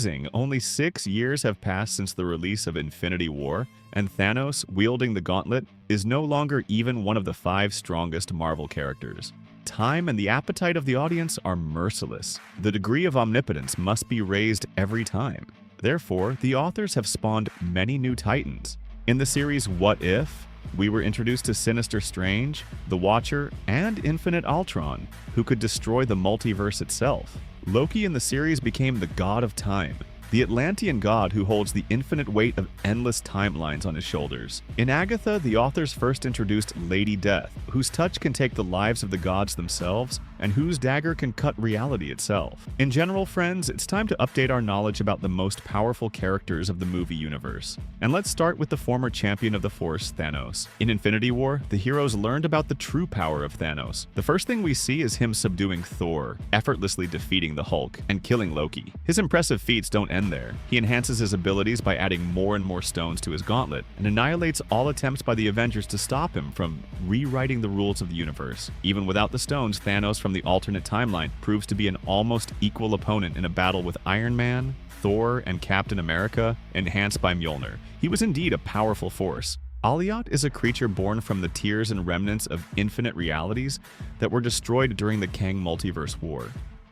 amazing! Only 6 years have passed since the release of Infinity War, and Thanos, wielding the gauntlet, is no longer even one of the 5 strongest Marvel characters. Time and the appetite of the audience are merciless. The degree of omnipotence must be raised every time. Therefore, the authors have spawned many new titans. In the series What If?, we were introduced to Sinister Strange, the Watcher, and Infinite Ultron, who could destroy the multiverse itself. Loki in the series became the god of time, the Atlantean god who holds the infinite weight of endless timelines on his shoulders. In Agatha, the authors first introduced Lady Death, whose touch can take the lives of the gods themselves, and whose dagger can cut reality itself. In general, friends, it's time to update our knowledge about the most powerful characters of the movie universe. And let's start with the former champion of the Force, Thanos. In Infinity War, the heroes learned about the true power of Thanos. The first thing we see is him subduing Thor, effortlessly defeating the Hulk, and killing Loki. His impressive feats don't end there. He enhances his abilities by adding more and more stones to his gauntlet, and annihilates all attempts by the Avengers to stop him from rewriting the rules of the universe. Even without the stones, Thanos from the alternate timeline proves to be an almost equal opponent in a battle with Iron Man, Thor, and Captain America, enhanced by Mjolnir. He was indeed a powerful force. Aliyot is a creature born from the tears and remnants of infinite realities that were destroyed during the Kang Multiverse War.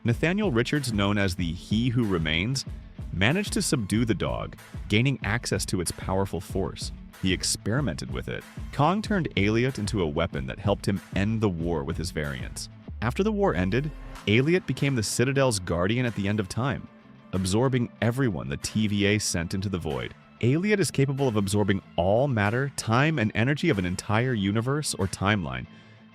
Nathaniel Richards, known as the He Who Remains, managed to subdue the dog, gaining access to its powerful force. He experimented with it. Kong turned Aliyot into a weapon that helped him end the war with his variants. After the war ended, Aliyot became the Citadel's guardian at the end of time, absorbing everyone the TVA sent into the void. Aliyot is capable of absorbing all matter, time, and energy of an entire universe or timeline,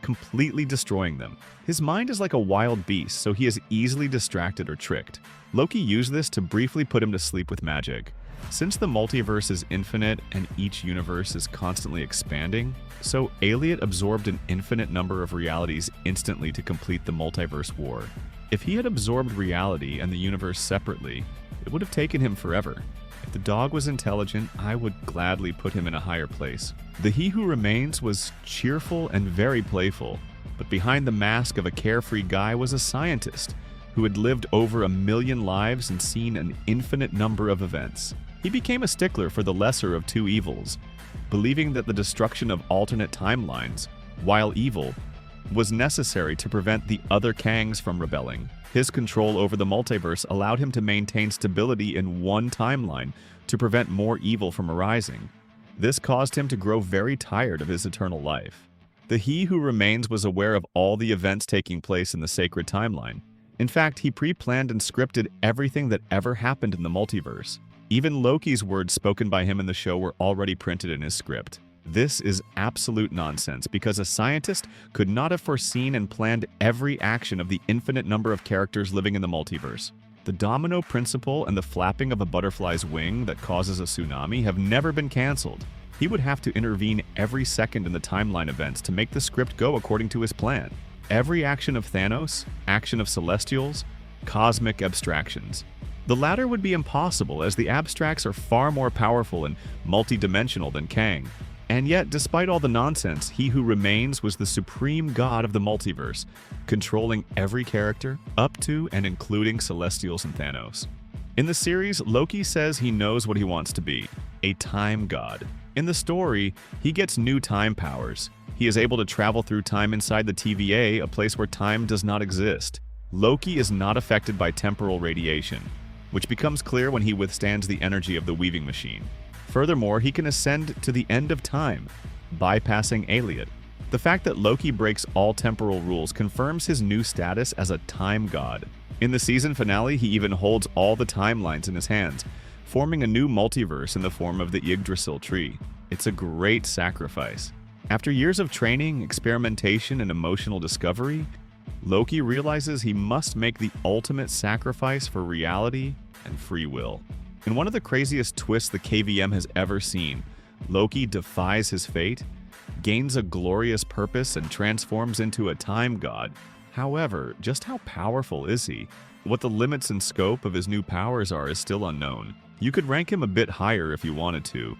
completely destroying them. His mind is like a wild beast, so he is easily distracted or tricked. Loki used this to briefly put him to sleep with magic. Since the multiverse is infinite and each universe is constantly expanding, so Aliyot absorbed an infinite number of realities instantly to complete the multiverse war. If he had absorbed reality and the universe separately, it would have taken him forever. If the dog was intelligent, I would gladly put him in a higher place. The He Who Remains was cheerful and very playful, but behind the mask of a carefree guy was a scientist who had lived over 1 million lives and seen an infinite number of events. He became a stickler for the lesser of two evils, believing that the destruction of alternate timelines, while evil, was necessary to prevent the other Kangs from rebelling. His control over the multiverse allowed him to maintain stability in one timeline to prevent more evil from arising. This caused him to grow very tired of his eternal life. The He Who Remains was aware of all the events taking place in the sacred timeline. In fact, he pre-planned and scripted everything that ever happened in the multiverse. Even Loki's words spoken by him in the show were already printed in his script. This is absolute nonsense because a scientist could not have foreseen and planned every action of the infinite number of characters living in the multiverse. The domino principle and the flapping of a butterfly's wing that causes a tsunami have never been cancelled. He would have to intervene every second in the timeline events to make the script go according to his plan. Every action of Thanos, action of Celestials, cosmic abstractions. The latter would be impossible as the abstracts are far more powerful and multidimensional than Kang. And yet, despite all the nonsense, He Who Remains was the supreme god of the multiverse, controlling every character, up to and including Celestials and Thanos. In the series, Loki says he knows what he wants to be, a time god. In the story, he gets new time powers. He is able to travel through time inside the TVA, a place where time does not exist. Loki is not affected by temporal radiation, which becomes clear when he withstands the energy of the weaving machine. Furthermore, he can ascend to the end of time, bypassing Aliyot. The fact that Loki breaks all temporal rules confirms his new status as a time god. In the season finale, he even holds all the timelines in his hands, forming a new multiverse in the form of the Yggdrasil tree. It's a great sacrifice. After years of training, experimentation, and emotional discovery, Loki realizes he must make the ultimate sacrifice for reality and free will. In one of the craziest twists the KVM has ever seen, Loki defies his fate, gains a glorious purpose, and transforms into a time god. However, just how powerful is he? What the limits and scope of his new powers are is still unknown. You could rank him a bit higher if you wanted to,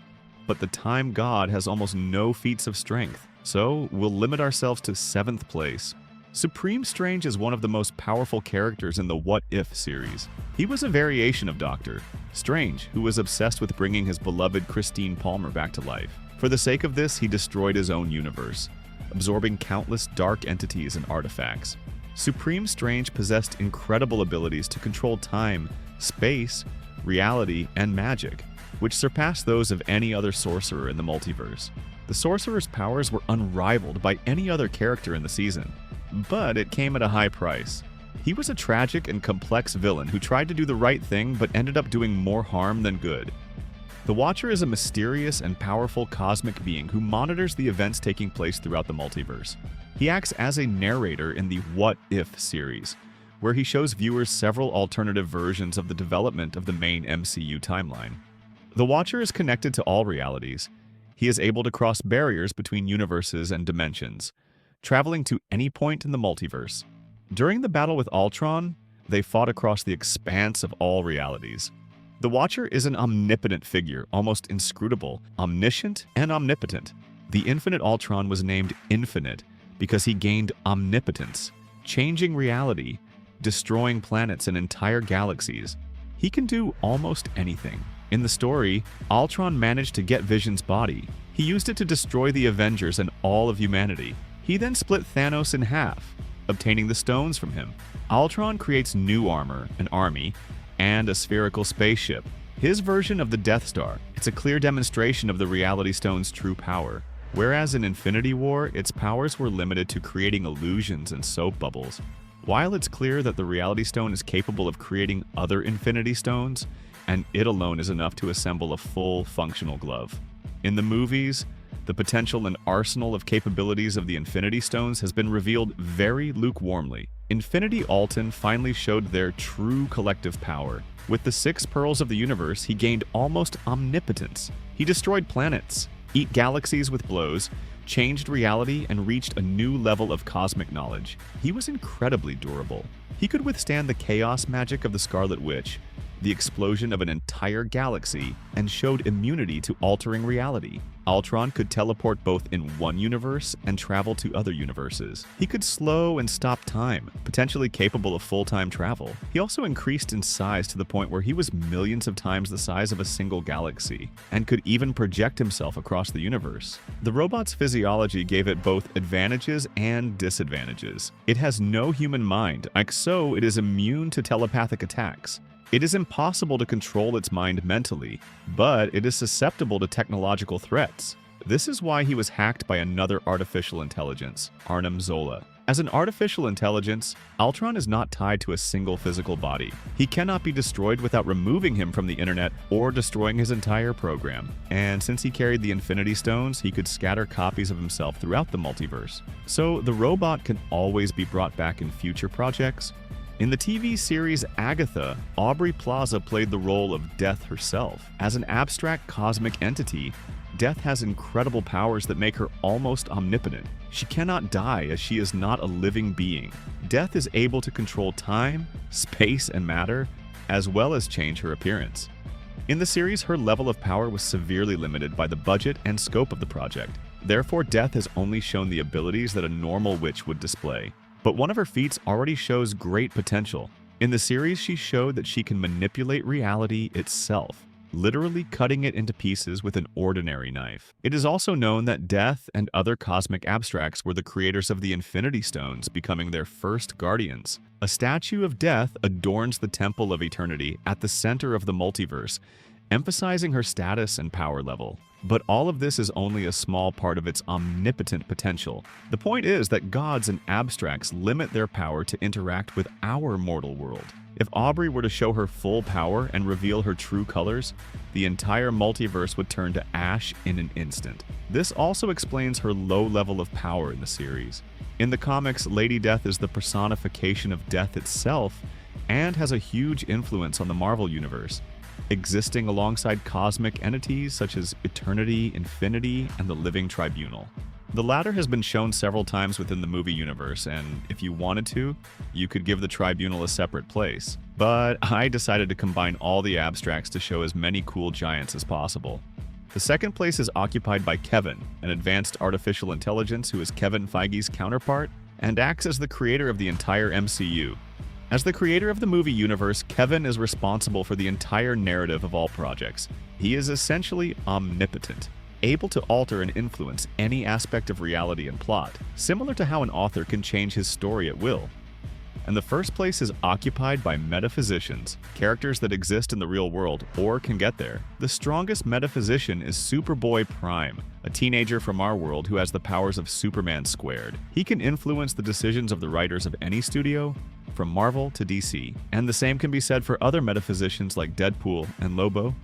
but the time god has almost no feats of strength, so we'll limit ourselves to 7th place. Supreme Strange is one of the most powerful characters in the What If series. He was a variation of Doctor Strange, who was obsessed with bringing his beloved Christine Palmer back to life. For the sake of this, he destroyed his own universe, absorbing countless dark entities and artifacts. Supreme Strange possessed incredible abilities to control time, space, reality, and magic, which surpassed those of any other sorcerer in the multiverse. The sorcerer's powers were unrivaled by any other character in the season, but it came at a high price. He was a tragic and complex villain who tried to do the right thing but ended up doing more harm than good. The Watcher is a mysterious and powerful cosmic being who monitors the events taking place throughout the multiverse. He acts as a narrator in the What If series, where he shows viewers several alternative versions of the development of the main MCU timeline. The Watcher is connected to all realities. He is able to cross barriers between universes and dimensions, traveling to any point in the multiverse. During the battle with Ultron, they fought across the expanse of all realities. The Watcher is an omnipotent figure, almost inscrutable, omniscient, and omnipotent. The Infinite Ultron was named Infinite because he gained omnipotence, changing reality, destroying planets and entire galaxies. He can do almost anything. In the story, Ultron managed to get Vision's body. He used it to destroy the Avengers and all of humanity. He then split Thanos in half, obtaining the stones from him. Ultron creates new armor, an army, and a spherical spaceship. His version of the Death Star, it's a clear demonstration of the Reality Stone's true power. Whereas in Infinity War, its powers were limited to creating illusions and soap bubbles. While it's clear that the Reality Stone is capable of creating other Infinity Stones, and it alone is enough to assemble a full, functional glove. In the movies, the potential and arsenal of capabilities of the Infinity Stones has been revealed very lukewarmly. Infinity Alton finally showed their true collective power. With the 6 Pearls of the Universe, he gained almost omnipotence. He destroyed planets, eat galaxies with blows, changed reality, and reached a new level of cosmic knowledge. He was incredibly durable. He could withstand the chaos magic of the Scarlet Witch, the explosion of an entire galaxy, and showed immunity to altering reality. Ultron could teleport both in one universe and travel to other universes. He could slow and stop time, potentially capable of full-time travel. He also increased in size to the point where he was millions of times the size of a single galaxy, and could even project himself across the universe. The robot's physiology gave it both advantages and disadvantages. It has no human mind, so it is immune to telepathic attacks. It is impossible to control its mind mentally, but it is susceptible to technological threats. This is why he was hacked by another artificial intelligence, Arnim Zola. As an artificial intelligence, Ultron is not tied to a single physical body. He cannot be destroyed without removing him from the internet or destroying his entire program. And since he carried the Infinity Stones, he could scatter copies of himself throughout the multiverse. So the robot can always be brought back in future projects. In the TV series Agatha, Aubrey Plaza played the role of Death herself. As an abstract cosmic entity, Death has incredible powers that make her almost omnipotent. She cannot die as she is not a living being. Death is able to control time, space, and matter, as well as change her appearance. In the series, her level of power was severely limited by the budget and scope of the project. Therefore, Death has only shown the abilities that a normal witch would display. But one of her feats already shows great potential. In the series, she showed that she can manipulate reality itself, literally cutting it into pieces with an ordinary knife. It is also known that Death and other cosmic abstracts were the creators of the Infinity Stones, becoming their first guardians. A statue of Death adorns the Temple of Eternity at the center of the multiverse, emphasizing her status and power level. But all of this is only a small part of its omnipotent potential. The point is that gods and abstracts limit their power to interact with our mortal world. If Aubrey were to show her full power and reveal her true colors, the entire multiverse would turn to ash in an instant. This also explains her low level of power in the series. In the comics, Lady Death is the personification of death itself and has a huge influence on the Marvel Universe, existing alongside cosmic entities such as Eternity, Infinity, and the Living Tribunal. The latter has been shown several times within the movie universe, and if you wanted to, you could give the Tribunal a separate place. But I decided to combine all the abstracts to show as many cool giants as possible. The second place is occupied by Kevin, an advanced artificial intelligence who is Kevin Feige's counterpart and acts as the creator of the entire MCU. As the creator of the movie universe, Kevin is responsible for the entire narrative of all projects. He is essentially omnipotent, able to alter and influence any aspect of reality and plot, similar to how an author can change his story at will. And the first place is occupied by metaphysicians, characters that exist in the real world or can get there. The strongest metaphysician is Superboy Prime, a teenager from our world who has the powers of Superman squared. He can influence the decisions of the writers of any studio, from Marvel to DC. And the same can be said for other metaphysicians like Deadpool and Lobo.